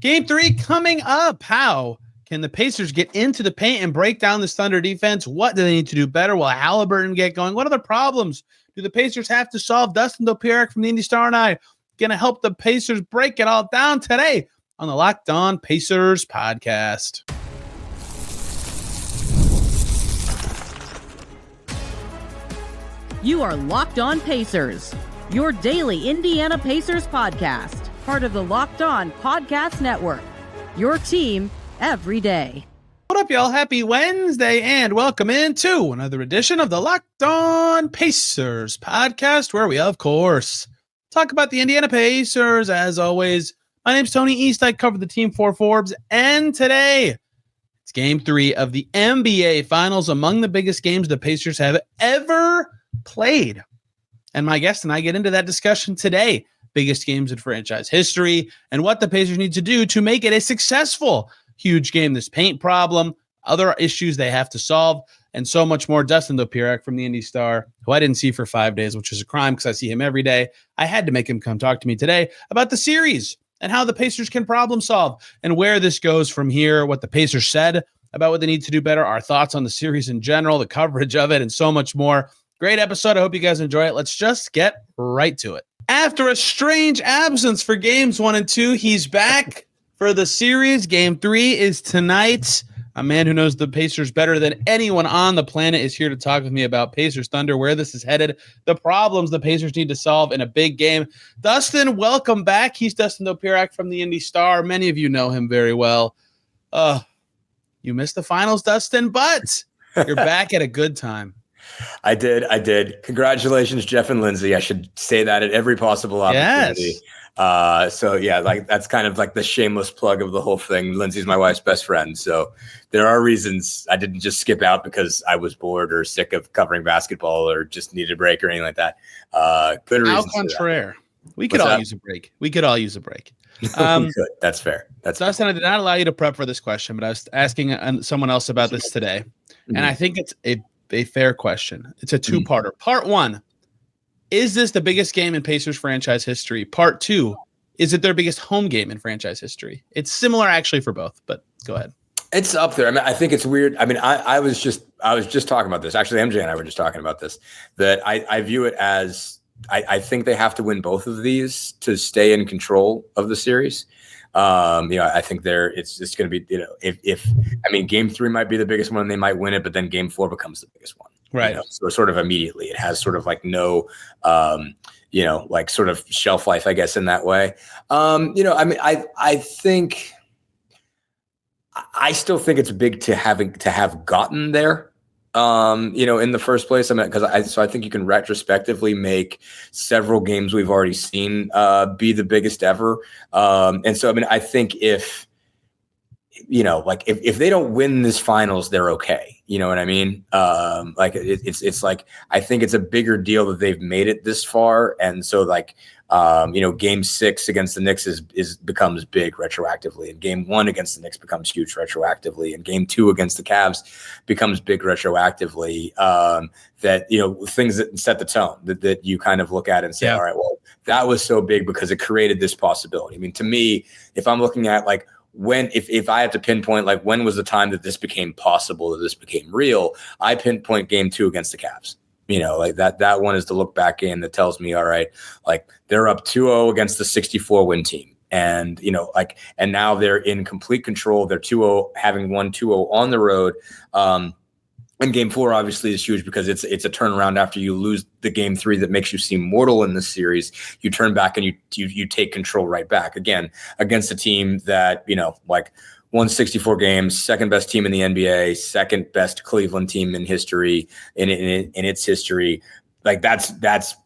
Game 3 coming up. How can the Pacers get into the paint and break down this Thunder defense? What do they need to do better? Will Haliburton get going? What other problems do the Pacers have to solve? Dustin Dopirak from the Indy Star and I going to help the Pacers break it all down today on the Locked On Pacers podcast. You are Locked On Pacers, your daily Indiana Pacers podcast, part of the Locked On Podcast Network, your team every day. What up, y'all? Happy Wednesday, and welcome into another edition of the Locked On Pacers podcast, where we, of course, talk about the Indiana Pacers. As always, my name's Tony East. I cover the team for Forbes, and today it's Game 3 of the NBA Finals, among the biggest games the Pacers have ever played. And my guest and I get into that discussion today. Biggest games in franchise history and what the Pacers need to do to make it a successful huge game. This paint problem, other issues they have to solve, and so much more. Dustin Dopirak from the Indy Star, who I didn't see for 5 days, which is a crime because I see him every day. I had to make him come talk to me today about the series and how the Pacers can problem solve and where this goes from here, what the Pacers said about what they need to do better, our thoughts on the series in general, the coverage of it, and so much more. Great episode. I hope you guys enjoy it. Let's just get right to it. After a strange absence for games 1 and 2, he's back for the series. Game 3 is tonight. A man who knows the Pacers better than anyone on the planet is here to talk with me about Pacers Thunder, where this is headed, the problems the Pacers need to solve in a big game. Dustin, welcome back. He's Dustin Dopirak from the Indy Star. Many of you know him very well. You missed the finals, Dustin, but you're back at a good time. I did. Congratulations, Jeff and Lindsay. I should say that at every possible opportunity. Yes. So yeah, like that's kind of like the shameless plug of the whole thing. Lindsay's my wife's best friend. So there are reasons I didn't just skip out because I was bored or sick of covering basketball or just needed a break or anything like that. Good reasons. Au contraire. We could all use a break. That's fair. Dustin, I did not allow you to prep for this question, but I was asking someone else about this today. Mm-hmm. And I think it's a fair question. It's a two-parter. Part 1, is this the biggest game in Pacers franchise history? Part 2, is it their biggest home game in franchise history? It's similar actually for both, but go ahead. It's up there. I mean, I think it's weird. I mean, I was just talking about this. Actually, MJ and I were just talking about this, that I view it as I think they have to win both of these to stay in control of the series. I think it's going to be, if Game 3 might be the biggest one, they might win it, but then Game 4 becomes the biggest one, right? So sort of immediately, it has sort of like no, like sort of shelf life, I guess, in that way. I still think it's big to have gotten there. In the first place, I think you can retrospectively make several games we've already seen be the biggest ever. And so, I think if they don't win this finals, they're okay. You know what I mean? It's like, I think it's a bigger deal that they've made it this far. And so Game 6 against the Knicks becomes big retroactively, and Game 1 against the Knicks becomes huge retroactively, and Game 2 against the Cavs becomes big retroactively. Things that set the tone that you kind of look at and say, all right, well, that was so big because it created this possibility. I mean, to me, if I'm looking at like, if I have to pinpoint, like, when was the time that this became possible, that this became real, I pinpoint Game 2 against the Cavs. That one is the look back game that tells me, all right, like, they're up 2-0 against the 64 win team. And, and now they're in complete control. They're 2-0, having won 2-0 on the road. And Game 4 obviously is huge because it's a turnaround after you lose the Game 3 that makes you seem mortal in this series. You turn back and you take control right back again against a team that, won 64 games, second best team in the NBA, second best Cleveland team in history, in its history. Like, that's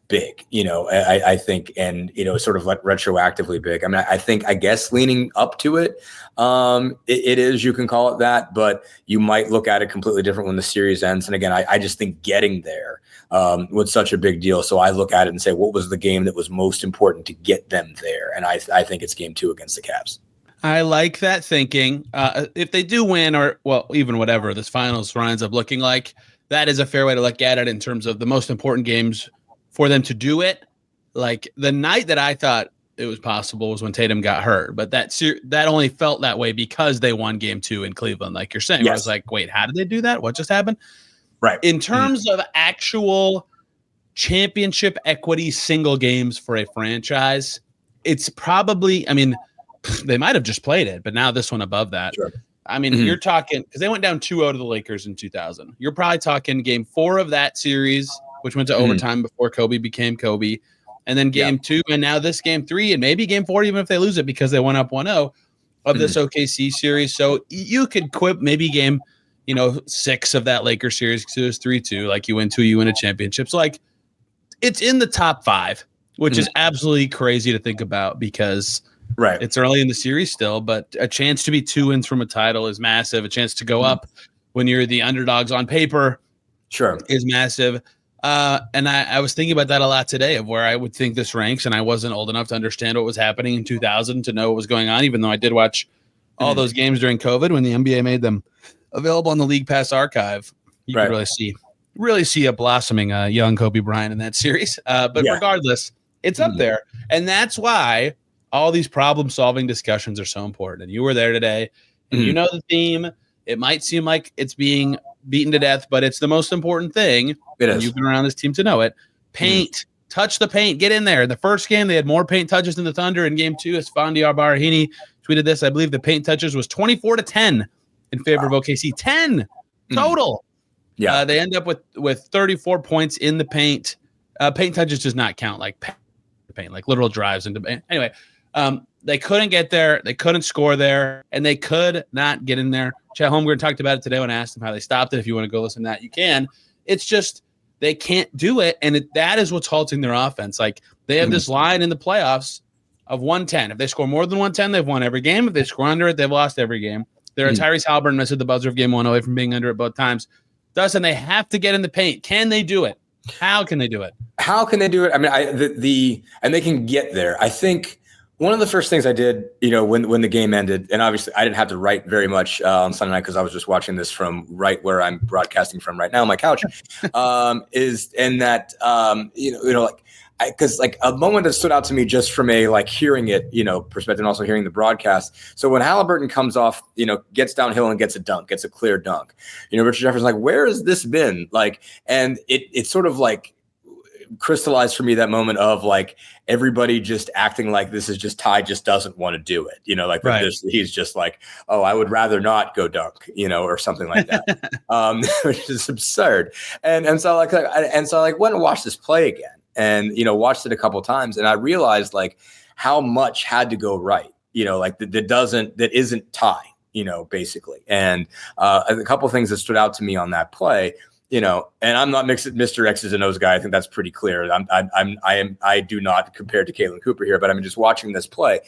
big, I think, and, sort of like retroactively big. I mean, I guess leaning up to it, it is, you can call it that, but you might look at it completely different when the series ends. And again, I just think getting there was such a big deal. So I look at it and say, what was the game that was most important to get them there? And I think it's Game 2 against the Cavs. I like that thinking. If they do win, or, well, even whatever this finals ends up looking like, that is a fair way to look at it in terms of the most important games for them to do it. Like, the night that I thought it was possible was when Tatum got hurt. But that only felt that way because they won game 2 in Cleveland, like you're saying. Yes. I was like, wait, how did they do that? What just happened? Right. In terms of actual championship equity single games for a franchise, it's probably, I mean, they might have just played it, but now this one above that. Sure. I mean, you're talking, because they went down 2-0 to the Lakers in 2000. You're probably talking game 4 of that series, which went to overtime before Kobe became Kobe. And then game 2, and now this game 3, and maybe game 4, even if they lose it because they went up 1-0 of this OKC series. So you could quip maybe game, 6 of that Lakers series because it was 3-2. Like you win 2, you win a championship. So like it's in the top 5, which is absolutely crazy to think about because it's early in the series still, but a chance to be 2 wins from a title is massive. A chance to go up when you're the underdogs on paper is massive. And I was thinking about that a lot today of where I would think this ranks, and I wasn't old enough to understand what was happening in 2000 to know what was going on, even though I did watch all those games during COVID when the NBA made them available on the League Pass archive. You could really see a blossoming young Kobe Bryant in that series. But regardless, it's up there. And that's why all these problem-solving discussions are so important. And you were there today, and you know the theme. It might seem like it's being beaten to death, but it's the most important thing. It is. You've been around this team to know it. Paint. Touch the paint. Get in there. In the first game, they had more paint touches than the Thunder. In game 2, Esfandiar Barahini tweeted this. I believe the paint touches was 24-10 in favor of OKC. 10 total. Yeah. They end up with 34 points in the paint. Paint touches does not count like paint, like literal drives into paint. Anyway, they couldn't get there. They couldn't score there, and they could not get in there. Chet Holmgren talked about it today when I asked him how they stopped it. If you want to go listen to that, you can. It's just they can't do it, and that is what's halting their offense. Like they have this line in the playoffs of 110. If they score more than 110, they've won every game. If they score under it, they've lost every game. They're Tyrese Haliburton missed the buzzer of game 1 away from being under it both times. Dustin, they have to get in the paint. Can they do it? How can they do it? How can they do it? I mean, and they can get there. I think one of the first things I did, when the game ended, and obviously I didn't have to write very much on Sunday night because I was just watching this from right where I'm broadcasting from right now on my couch, because a moment that stood out to me just from a hearing it, perspective, and also hearing the broadcast. So when Haliburton comes off, gets downhill and gets a dunk, gets a clear dunk, Richard Jefferson's like, where has this been? And it sort of crystallized for me that moment of everybody just acting like this is just Ty just doesn't want to do it. He's just like, oh, I would rather not go dunk, or something like that, which is absurd. And so I went and watched this play again. And, watched it a couple of times, and I realized how much had to go right, that isn't Ty, basically. And a couple of things that stood out to me on that play, and I'm not Mr. X's and O's guy. I think that's pretty clear. I do not compare to Caitlin Cooper here, but I'm just watching this play,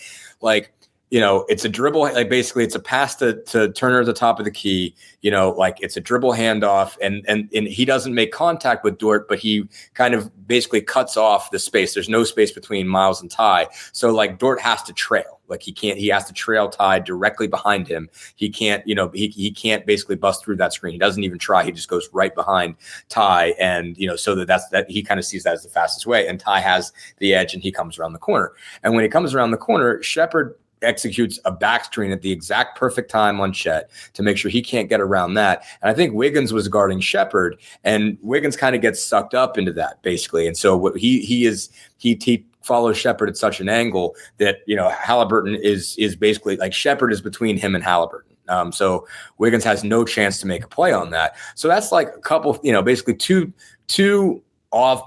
it's a dribble, basically it's a pass to Turner at the top of the key, it's a dribble handoff and he doesn't make contact with Dort, but he kind of basically cuts off the space. There's no space between Myles and Ty. So Dort has to trail. He has to trail Ty directly behind him. He can't, he can't basically bust through that screen. He doesn't even try. He just goes right behind Ty. And, so that he kind of sees that as the fastest way. And Ty has the edge and he comes around the corner. And when he comes around the corner, Shepherd executes a back screen at the exact perfect time on Chet to make sure he can't get around that. And I think Wiggins was guarding Shepherd, and Wiggins kind of gets sucked up into that basically. And so what he follows Shepherd at such an angle that, Haliburton is basically Shepherd is between him and Haliburton. So Wiggins has no chance to make a play on that. So that's a couple, basically two off,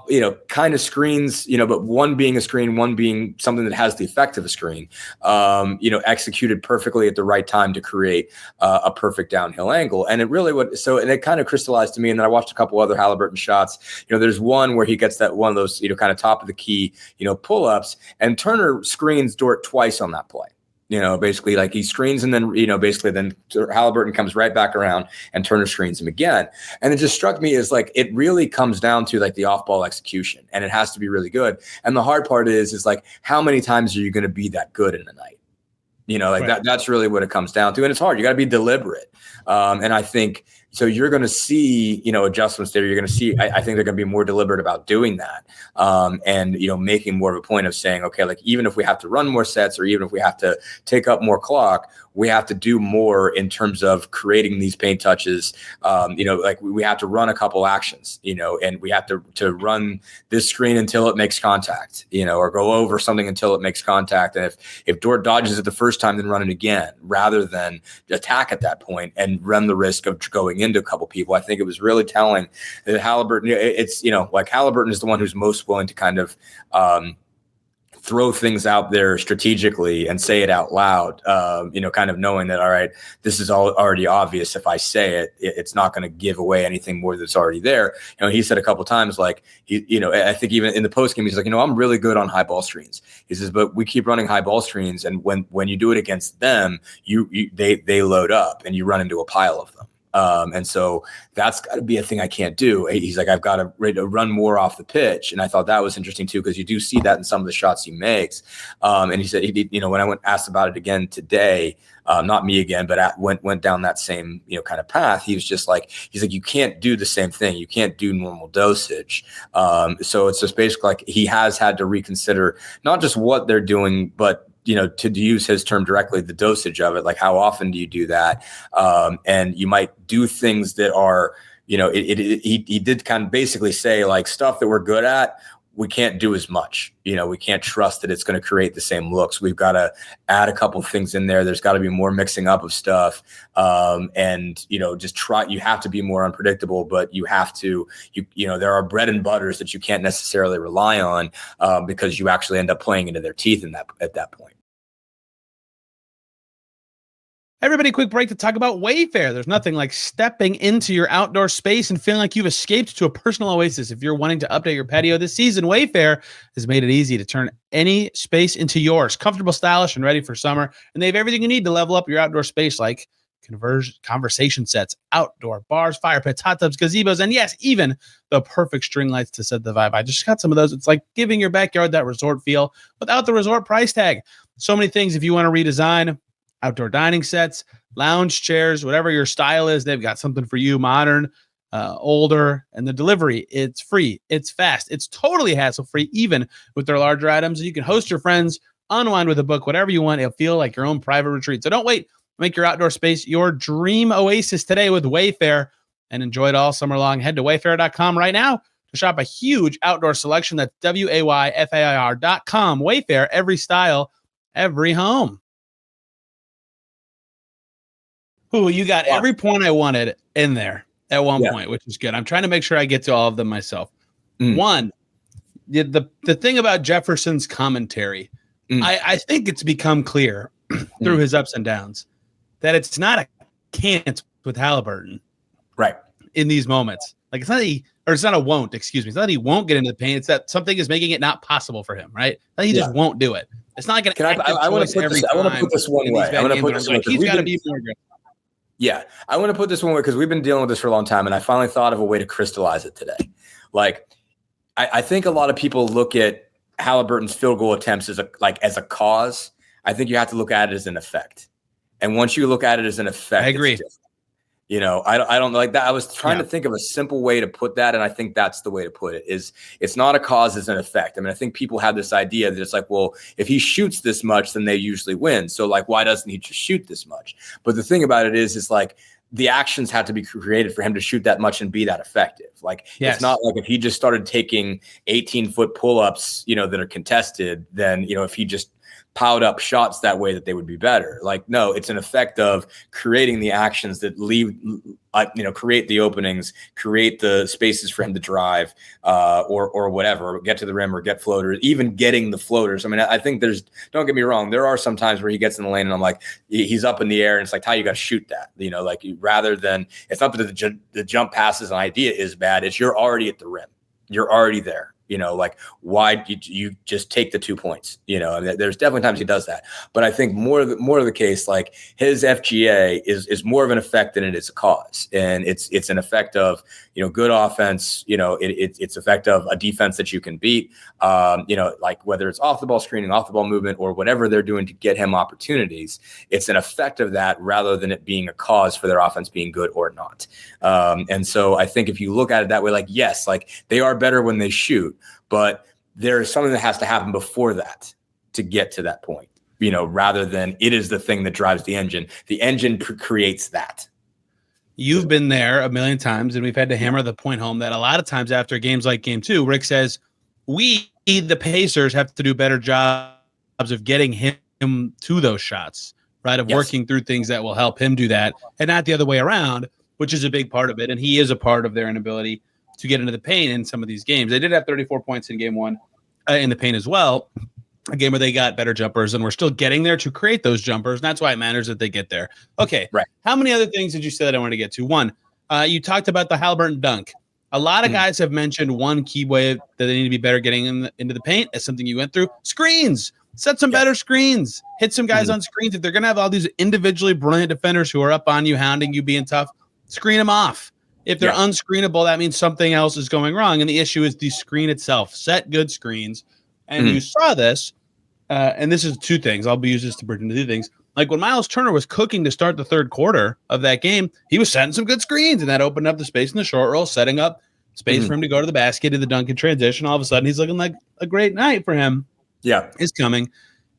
kind of screens, but one being a screen, one being something that has the effect of a screen, executed perfectly at the right time to create a perfect downhill angle. And it really and it kind of crystallized to me. And then I watched a couple other Haliburton shots. There's one where he gets that one of those, kind of top of the key, pull-ups, and Turner screens Dort twice on that play. Basically he screens and then, basically then Haliburton comes right back around and Turner screens him again. And it just struck me as it really comes down to the off-ball execution, and it has to be really good. And the hard part is how many times are you going to be that good in a night? That's really what it comes down to. And it's hard. You got to be deliberate. And I think, So you're going to see, adjustments there. You're going to see, I think they're going to be more deliberate about doing that. And, making more of a point of saying, okay, like even if we have to run more sets or even if we have to take up more clock, we have to do more in terms of creating these paint touches. Like we have to run a couple actions, and we have to run this screen until it makes contact, or go over something until it makes contact. And if Dort dodges it the first time, then run it again rather than attack at that point and run the risk of going into a couple people. I think it was really telling that Haliburton, it's, like Haliburton is the one who's most willing to kind of throw things out there strategically and say it out loud, kind of knowing that, all right, this is all already obvious. If I say it, it's not going to give away anything more that's already there. He said a couple of times, like, I think even in the post game, he's like, I'm really good on high ball screens. He says, but we keep running high ball screens. And when you do it against them, they load up and you run into a pile of them. And so that's got to be a thing I can't do. He's like, I've got to run more off the pitch. And I thought that was interesting too, because you do see that in some of the shots he makes. And he said, when I asked about it again today, not me again, but went down that same, kind of path. He's like, you can't do the same thing. You can't do normal dosage. So it's just basically like he has had to reconsider not just what they're doing, but to use his term directly, the dosage of it, like how often do you do that? And you might do things that are, he did kind of basically say like stuff that we're good at, we can't do as much. We can't trust that it's going to create the same looks. We've got to add a couple of things in there. There's got to be more mixing up of stuff. And, just try, you have to be more unpredictable, but you have to, there are bread and butters that you can't necessarily rely on because you actually end up playing into their teeth at that point. Everybody, quick break to talk about WayFair. There's nothing like stepping into your outdoor space and feeling like you've escaped to a personal oasis. If you're wanting to update your patio this season, WayFair has made it easy to turn any space into yours. Comfortable, stylish, and ready for summer. And they have everything you need to level up your outdoor space, like conversation sets, outdoor bars, fire pits, hot tubs, gazebos, and yes, even the perfect string lights to set the vibe. I just got some of those. It's like giving your backyard that resort feel without the resort price tag. So many things if you want to redesign. Outdoor dining sets, lounge chairs, whatever your style is, they've got something for you, modern, older, and the delivery, it's free, it's fast, it's totally hassle-free, even with their larger items. You can host your friends, unwind with a book, whatever you want. It'll feel like your own private retreat. So don't wait. Make your outdoor space your dream oasis today with WayFair and enjoy it all summer long. Head to wayfair.com right now to shop a huge outdoor selection. That's WAYFAIR.com. WayFair, every style, every home. Ooh, you got every point I wanted in there at one point, which is good. I'm trying to make sure I get to all of them myself. One, the thing about Jefferson's commentary, I think it's become clear through his ups and downs that it's not a can't with Haliburton, right? In these moments, like it's not a won't. Excuse me, it's not that he won't get into the paint. It's that something is making it not possible for him, right? That he just won't do it. It's not like I want to put this one way. I want to put this one way. He's got to be more aggressive. Yeah, I want to put this one way because we've been dealing with this for a long time, and I finally thought of a way to crystallize it today. Like, I think a lot of people look at Haliburton's field goal attempts as a cause. I think you have to look at it as an effect, and once you look at it as an effect, I agree. I don't like that. I was trying to think of a simple way to put that, and I think that's the way to put it. Is it's not a cause, it's an effect. I mean, I think people have this idea that it's like, well, if he shoots this much, then they usually win. So like, why doesn't he just shoot this much? But the thing about it is like the actions have to be created for him to shoot that much and be that effective. Like it's not like if he just started taking 18-foot pull-ups, that are contested, then if he just piled up shots that way that they would be better. Like, no, it's an effect of creating the actions that create the openings, create the spaces for him to drive, or whatever, get to the rim or get floaters, even getting the floaters. I mean, I think don't get me wrong. There are some times where he gets in the lane and I'm like, he's up in the air and it's like, how you got to shoot that, like rather than, it's not that the jump pass as an idea is bad. It's you're already at the rim. You're already there. Like, why did you just take the 2 points? And there's definitely times he does that. But I think more of the case, like his FGA is more of an effect than it is a cause. And it's an effect of, good offense, it's effect of a defense that you can beat, like whether it's off the ball screening, off the ball movement, or whatever they're doing to get him opportunities. It's an effect of that rather than it being a cause for their offense being good or not. And so I think if you look at it that way, like, yes, like they are better when they shoot, but there is something that has to happen before that to get to that point, rather than it is the thing that drives the engine. The engine creates that. You've been there a million times, and we've had to hammer the point home that a lot of times after games like game 2, Rick says, we, the Pacers, have to do better jobs of getting him to those shots, right? Of working through things that will help him do that, and not the other way around, which is a big part of it. And he is a part of their inability to get into the paint in some of these games. They did have 34 points in game 1 in the paint as well, a game where they got better jumpers, and we're still getting there to create those jumpers. And that's why it matters that they get there. Okay. Right. How many other things did you say that I want to get to? One, you talked about the Haliburton dunk. A lot of guys have mentioned one key way that they need to be better getting into the paint as something you went through. Screens. Set some better screens. Hit some guys on screens. If they're going to have all these individually brilliant defenders who are up on you, hounding you, being tough, screen them off. If they're unscreenable, that means something else is going wrong. And the issue is the screen itself. Set good screens. And you saw this, and this is 2 things. I'll use this to bridge into 2 things. Like when Myles Turner was cooking to start the 3rd quarter of that game, he was setting some good screens, and that opened up the space in the short roll, setting up space for him to go to the basket, to the dunk and transition. All of a sudden, he's looking like a great night for him. Yeah. Is coming.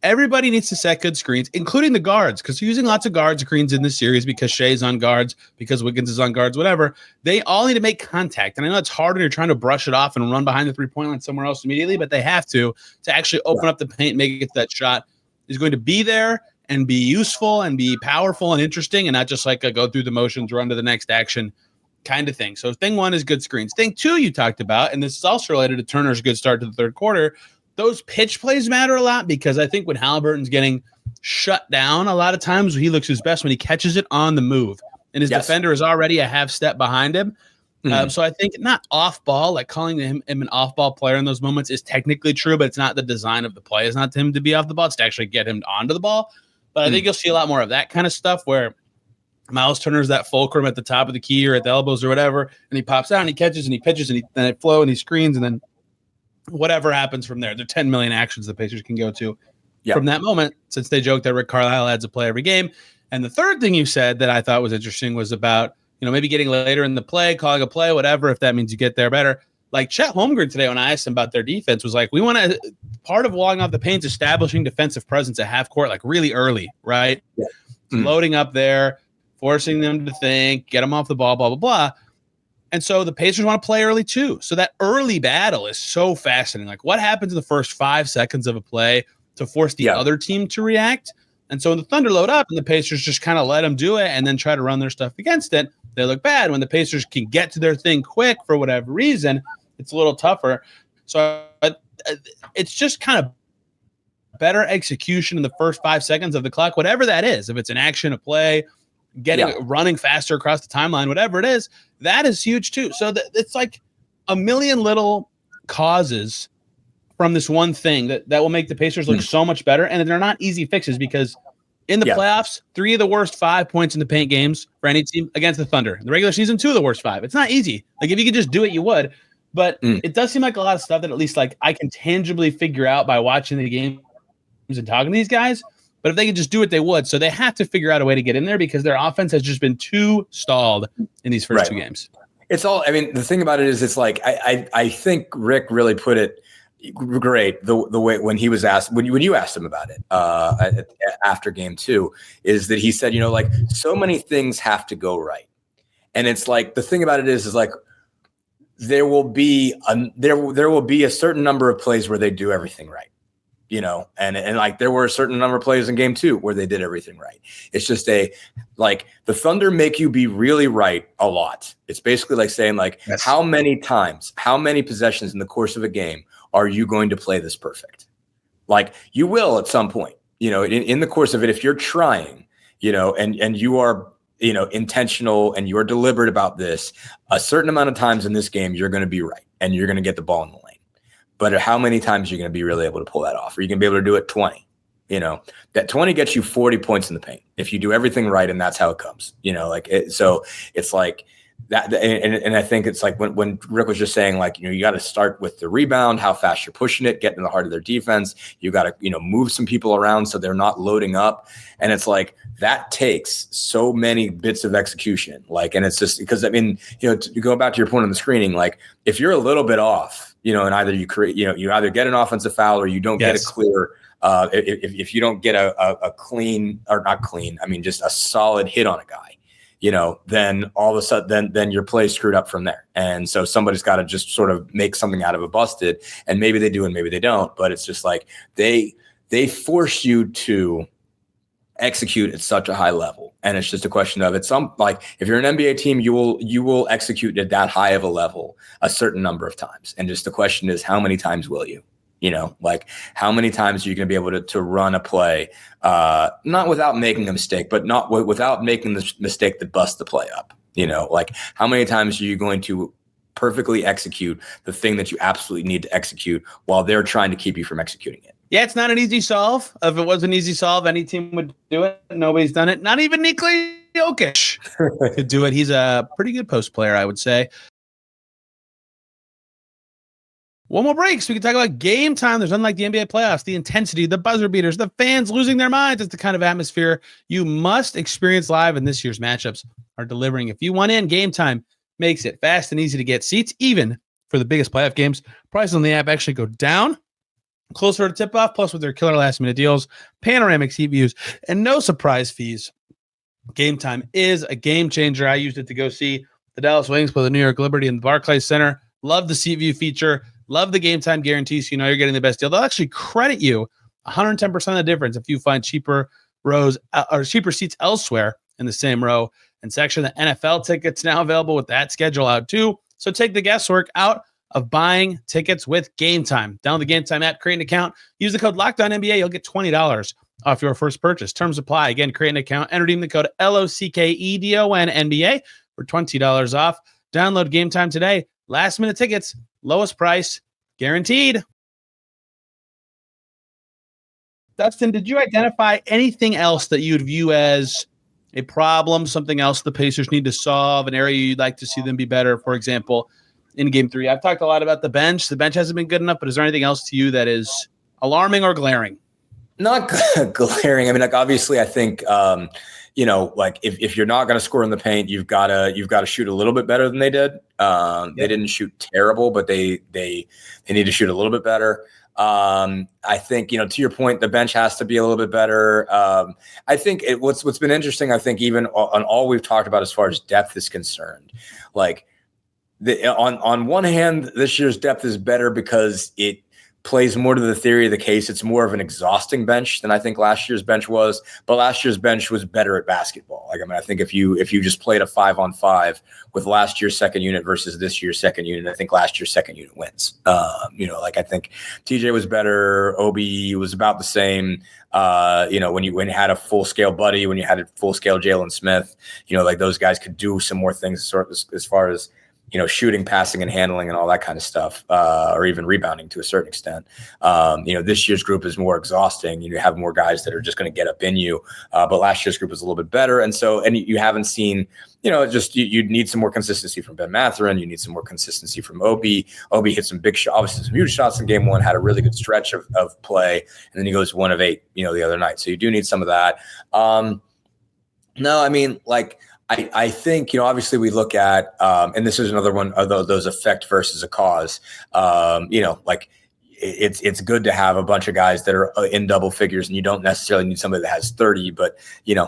Everybody needs to set good screens, including the guards, because you're using lots of guard screens in this series because Shea's on guards, because Wiggins is on guards, whatever. They all need to make contact. And I know it's hard when you're trying to brush it off and run behind the 3-point line somewhere else immediately, but they have to actually open up the paint, make it that shot is going to be there and be useful and be powerful and interesting, and not just like a go through the motions, run to the next action kind of thing. So thing 1 is good screens. Thing 2 you talked about, and this is also related to Turner's good start to the 3rd quarter, those pitch plays matter a lot, because I think when Haliburton's getting shut down, a lot of times he looks his best when he catches it on the move, and his defender is already a half step behind him. So I think not off ball, like calling him an off ball player in those moments is technically true, but it's not the design of the play. It's not to him to be off the ball. It's to actually get him onto the ball. But I think you'll see a lot more of that kind of stuff where Myles Turner's that fulcrum at the top of the key or at the elbows or whatever, and he pops out and he catches and he pitches and then it flow and he screens, and then whatever happens from there. There are 10 million actions the Pacers can go to from that moment, since they joked that Rick Carlisle adds a play every game. And the third thing you said that I thought was interesting was about, maybe getting later in the play, calling a play, whatever, if that means you get there better. Like Chet Holmgren today, when I asked him about their defense, was like, we want to, part of walling off the paint is establishing defensive presence at half court, like really early, right? Loading up there, forcing them to think, get them off the ball, blah, blah, blah. And so the Pacers want to play early too. So that early battle is so fascinating. Like what happens in the first 5 seconds of a play to force the other team to react? And so when the Thunder load up and the Pacers just kind of let them do it and then try to run their stuff against it, they look bad. When the Pacers can get to their thing quick for whatever reason, it's a little tougher. So it's just kind of better execution in the first 5 seconds of the clock, whatever that is. If it's an action, a play, running faster across the timeline, whatever it is, that is huge too. So it's like a million little causes from this one thing that will make the Pacers look so much better. And they're not easy fixes, because in the playoffs, 3 of the worst 5 points in the paint games for any team against the Thunder. In the regular season, 2 of the worst 5. It's not easy. Like if you could just do it, you would. But it does seem like a lot of stuff that at least like I can tangibly figure out by watching the games and talking to these guys. But if they could just do it, they would. So they have to figure out a way to get in there, because their offense has just been too stalled in these first 2 games. It's all, I mean, the thing about it is it's like, I think Rick really put it great the way when he was asked, when you asked him about it after game 2, is that he said, like so many things have to go right. And it's like, the thing about it is like, there will be a certain number of plays where they do everything right. And like there were a certain number of plays in game 2 where they did everything right. It's just like the Thunder make you be really right a lot. It's basically like saying like, how many possessions in the course of a game are you going to play this perfect? Like you will at some point, in the course of it, if you're trying, and you are, intentional and you're deliberate about this, a certain amount of times in this game, you're going to be right and you're going to get the ball in the lane. But how many times are you going to be really able to pull that off? Are you going to be able to do it 20? That 20 gets you 40 points in the paint if you do everything right, and that's how it comes. So it's like that, and I think it's like when Rick was just saying, like, you got to start with the rebound, how fast you're pushing it, get in the heart of their defense. You got to move some people around so they're not loading up, and it's like that takes so many bits of execution. Like, and it's just because to go back to your point on the screening, like if you're a little bit off, and either you create, you either get an offensive foul or you don't get a clear. If you don't get a clean, or not clean, just a solid hit on a guy, then all of a sudden, then your play screwed up from there. And so somebody's got to just sort of make something out of a busted, and maybe they do and maybe they don't. But it's just like they force you to execute at such a high level, and it's just a question of if you're an NBA team, you will execute at that high of a level a certain number of times, and just the question is how many times will you? Like how many times are you going to be able to run a play, not without making a mistake, but not without making the mistake that busts the play up. Like how many times are you going to perfectly execute the thing that you absolutely need to execute while they're trying to keep you from executing it? Yeah, it's not an easy solve. If it was an easy solve, any team would do it. Nobody's done it. Not even Nikola Jokic could do it. He's a pretty good post player, I would say. One more break, so we can talk about game time. There's unlike the NBA playoffs, the intensity, the buzzer beaters, the fans losing their minds. It's the kind of atmosphere you must experience live, and this year's matchups are delivering. If you want in, Game Time makes it fast and easy to get seats, even for the biggest playoff games. Prices on the app actually go down closer to tip-off, plus with their killer last-minute deals, panoramic seat views, and no surprise fees. Game Time is a game changer. I used it to go see the Dallas Wings play the New York Liberty in the Barclays Center. Love the seat view feature. Love the Game Time guarantee, so you're getting the best deal. They'll actually credit you 110% of the difference if you find cheaper rows or cheaper seats elsewhere in the same row and section. The NFL tickets now available with that schedule out too. So take the guesswork out of buying tickets with Game Time. Download the Game Time app, create an account, use the code LOCKEDONNBA. You'll get $20 off your first purchase. Terms apply. Again, create an account and redeem the code LOCKEDONNBA for $20 off. Download Game Time today. Last minute tickets, lowest price, guaranteed. Dustin, did you identify anything else that you'd view as a problem, something else the Pacers need to solve, an area you'd like to see them be better, for example, in Game 3? I've talked a lot about the bench. The bench hasn't been good enough, but is there anything else to you that is alarming or glaring? Not glaring. Obviously, I think if you're not going to score in the paint, you've got to shoot a little bit better than they did. They didn't shoot terrible, but they need to shoot a little bit better. I think, to your point, the bench has to be a little bit better. I think what's been interesting, I think even on all we've talked about as far as depth is concerned, like on one hand, this year's depth is better because it plays more to the theory of the case. It's more of an exhausting bench than I think last year's bench was, but last year's bench was better at basketball. I think if you just played a 5-on-5 with last year's second unit versus this year's second unit, I think last year's second unit wins. I think TJ was better. Obi was about the same. When you had a full scale Buddy, when you had a full scale Jalen Smith, those guys could do some more things as far as, shooting, passing, and handling and all that kind of stuff, or even rebounding to a certain extent. This year's group is more exhausting. You have more guys that are just going to get up in you. But last year's group was a little bit better. And you haven't seen, you need some more consistency from Ben Mathurin. You need some more consistency from Obi. Obi hit some big shots, obviously some huge shots in Game 1, had a really good stretch of play. And then he goes 1 of 8, the other night. So you do need some of that. I think, obviously we look at, and this is another one of those effect versus a cause, it's good to have a bunch of guys that are in double figures, and you don't necessarily need somebody that has 30, but you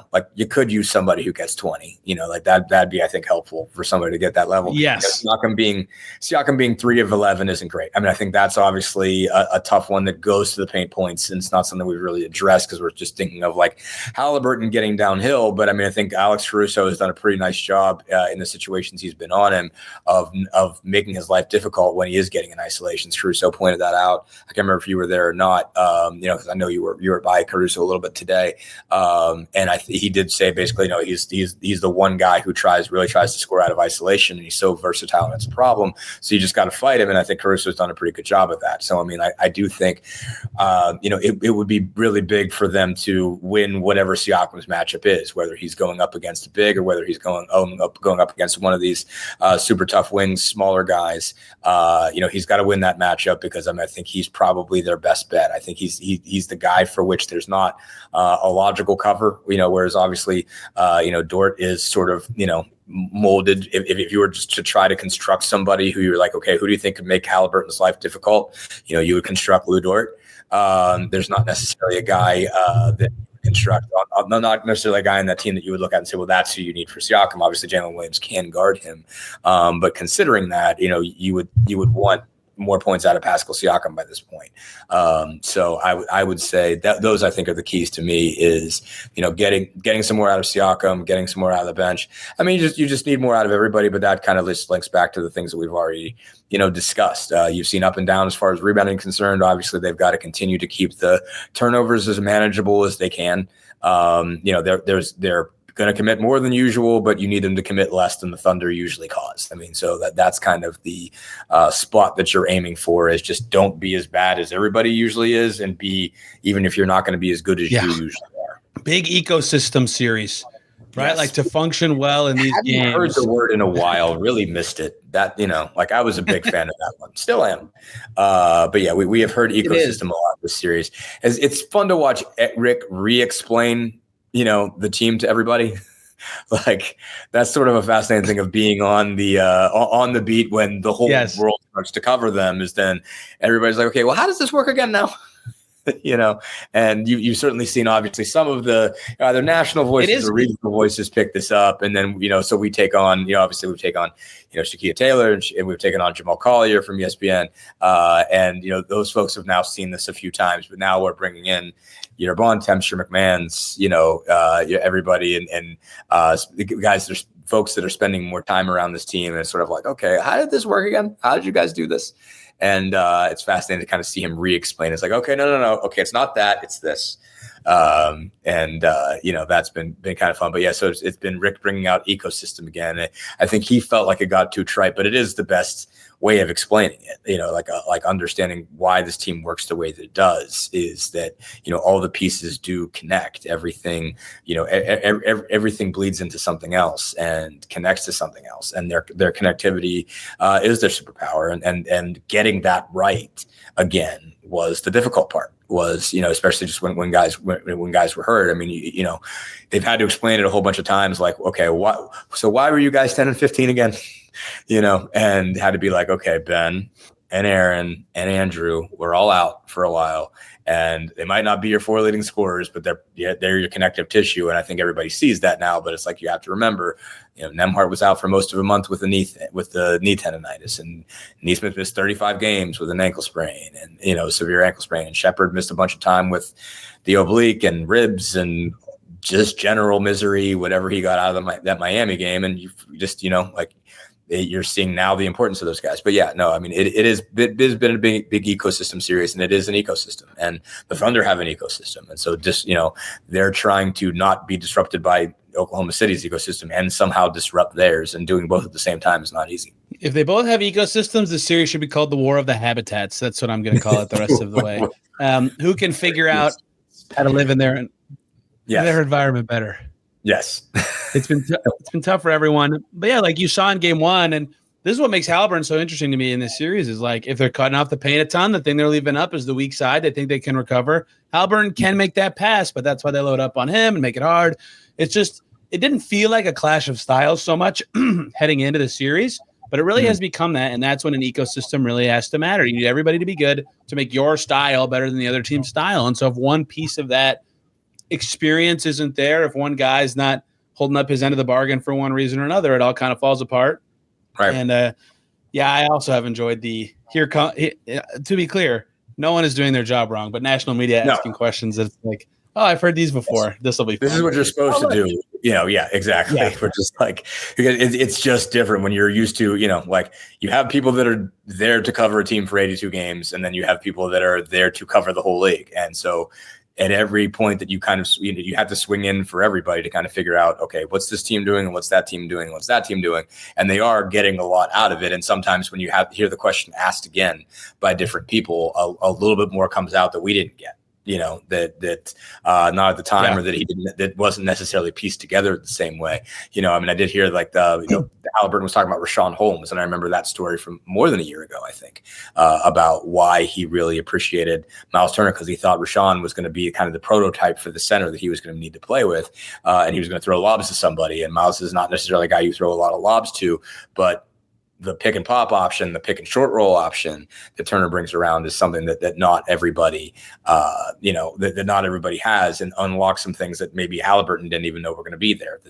could use somebody who gets 20, that'd be, I think, helpful for somebody to get that level. Yes. Siakam being 3 of 11 isn't great. I think that's obviously a tough one that goes to the paint points, and it's not something we've really addressed because we're just thinking of Haliburton getting downhill. But I think Alex Caruso has done a pretty nice job in the situations he's been on him of making his life difficult when he is getting in isolations. Caruso pointed that out. out. I can't remember if you were there or not, because I know you were by Caruso a little bit today. And he did say basically, he's the one guy who really tries to score out of isolation, and he's so versatile, and it's a problem. So you just got to fight him. And I think Caruso's done a pretty good job at that. So, I mean, I do think, it would be really big for them to win whatever Siakam's matchup is, whether he's going up against a big or whether he's going up against one of these super tough wings, smaller guys. He's got to win that matchup because I think he's probably their best bet. I think he's the guy for which there's not a logical cover, whereas obviously, Dort is sort of, molded. If you were just to try to construct somebody who you're like, okay, who do you think could make Haliburton's life difficult? You would construct Lou Dort. There's not necessarily a guy that construct, not necessarily a guy in that team that you would look at and say, well, that's who you need for Siakam. Obviously, Jalen Williams can guard him, but considering that, you would want more points out of Pascal Siakam by this point. So I would say that those, I think, are the keys to me is, getting some more out of Siakam, getting some more out of the bench. I mean, you just need more out of everybody, but that kind of just links back to the things that we've already, discussed. You've seen up and down as far as rebounding concerned. Obviously, they've got to continue to keep the turnovers as manageable as they can. They're going to commit more than usual, but you need them to commit less than the Thunder usually cause. I mean, so that's kind of the spot that you're aiming for, is just don't be as bad as everybody usually is, and even if you're not going to be as good as you usually are. Big ecosystem series, right? Yes. Like to function well in these games. I haven't heard the word in a while, really missed it. That, I was a big fan of that one. Still am. But yeah, we have heard ecosystem a lot this series. It's fun to watch Rick re-explain the team to everybody. Like, that's sort of a fascinating thing of being on the beat when the whole world starts to cover them, is then everybody's like, okay, well, how does this work again now? And you've certainly seen, obviously, some of the either national voices or regional voices pick this up. And then, so we take on, obviously we take on, Shaquille Taylor, and we've taken on Jamal Collier from ESPN. And, those folks have now seen this a few times, but now we're bringing in, Bond, Tempster, McMahon's, everybody and guys, there's folks that are spending more time around this team. And it's sort of like, okay, how did this work again? How did you guys do this? And it's fascinating to kind of see him re-explain. It's like, okay, no. Okay, it's not that, it's this. That's been kind of fun. But yeah, so it's been Rick bringing out ecosystem again. I think he felt like it got too trite, but it is the best way of explaining it. Like understanding why this team works the way that it does is that, all the pieces do connect. Everything, everything bleeds into something else and connects to something else. And their connectivity is their superpower. And getting that right again was the difficult part. Was, especially just when guys were hurt. I mean, they've had to explain it a whole bunch of times, like, okay, why were you guys 10 and 15 again? And had to be like, okay, Ben and Aaron and Andrew, we're all out for a while, and they might not be your four leading scorers, but they're your connective tissue. And I think everybody sees that now, but it's like, you have to remember, Nembhard was out for most of a month with the knee tendonitis, and Neesmith missed 35 games with an ankle sprain and, severe ankle sprain, and Shepherd missed a bunch of time with the oblique and ribs and just general misery, whatever he got out of that Miami game. And you just, you're seeing now the importance of those guys. But yeah, no, I mean, it has been a big ecosystem series, and it is an ecosystem, and the Thunder have an ecosystem. And so just, they're trying to not be disrupted by Oklahoma City's ecosystem and somehow disrupt theirs, and doing both at the same time is not easy. If they both have ecosystems, the series should be called the War of the Habitats. That's what I'm going to call it the rest of the way. Who can figure out how to live in their environment better? Yes. It's been tough for everyone. But yeah, like you saw in game one, and this is what makes Haliburton so interesting to me in this series, is like, if they're cutting off the paint a ton, the thing they're leaving up is the weak side. They think they can recover. Haliburton can make that pass, but that's why they load up on him and make it hard. It's just, it didn't feel like a clash of styles so much heading into the series, but it really has become that. And that's when an ecosystem really has to matter. You need everybody to be good to make your style better than the other team's style. And so if one piece of that experience isn't there, if one guy's not holding up his end of the bargain for one reason or another, it all kind of falls apart. Right. And I also have enjoyed to be clear, no one is doing their job wrong, but national media asking questions, it's like, Oh, I've heard these before. This will be fun. This is what you're supposed to do. Yeah, exactly. Yeah. We're just like, because it's just different when you're used to, like you have people that are there to cover a team for 82 games, and then you have people that are there to cover the whole league. And so at every point that you kind of, you have to swing in for everybody to kind of figure out, okay, what's this team doing and what's that team doing? What's that team doing? And they are getting a lot out of it. And sometimes when you hear the question asked again by different people, a little bit more comes out that we didn't get. That not at the time, or that that wasn't necessarily pieced together the same way. I did hear like Haliburton was talking about Rashawn Holmes, and I remember that story from more than a year ago, I think, about why he really appreciated Myles Turner, because he thought Rashawn was going to be kind of the prototype for the center that he was going to need to play with, and he was going to throw lobs to somebody. And Myles is not necessarily a guy you throw a lot of lobs to, but the pick and pop option, the pick and short roll option that Turner brings around is something that not everybody, that not everybody has, and unlocks some things that maybe Haliburton didn't even know were going to be there.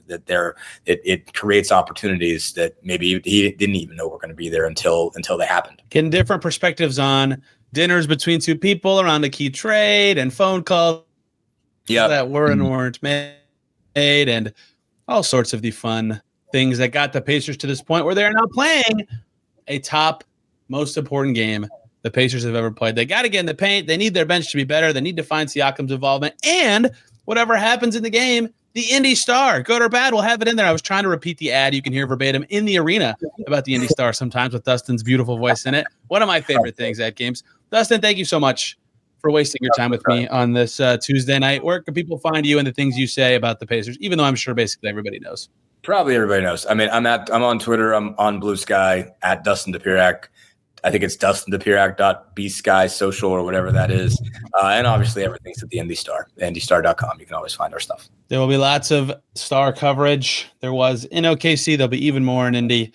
It creates opportunities that maybe he didn't even know were going to be there until they happened. Getting different perspectives on dinners between two people around a key trade and phone calls that were and weren't made, and all sorts of the fun things that got the Pacers to this point where they're now playing a top, most important game the Pacers have ever played. They got to get in the paint. They need their bench to be better. They need to find Siakam's involvement. And whatever happens in the game, the Indy Star, good or bad, we'll have it in there. I was trying to repeat the ad you can hear verbatim in the arena about the Indy Star sometimes with Dustin's beautiful voice in it. One of my favorite things at games. Dustin, thank you so much for wasting your time with me on this Tuesday night. Where can people find you and the things you say about the Pacers, even though I'm sure basically everybody knows? Probably everybody knows. I'm on Twitter. I'm on Blue Sky at Dustin Dopirak. I think it's DustinDopirak.bsky social or whatever that is. And obviously everything's at the Indy Star, IndyStar.com. You can always find our stuff. There will be lots of Star coverage. There was in OKC. There'll be even more in Indy.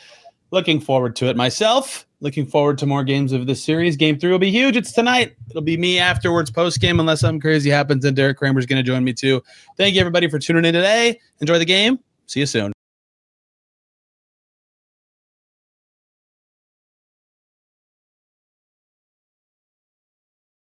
Looking forward to it myself. Looking forward to more games of this series. Game 3 will be huge. It's tonight. It'll be me afterwards, post-game, unless something crazy happens and Derek Kramer's going to join me too. Thank you, everybody, for tuning in today. Enjoy the game. See you soon.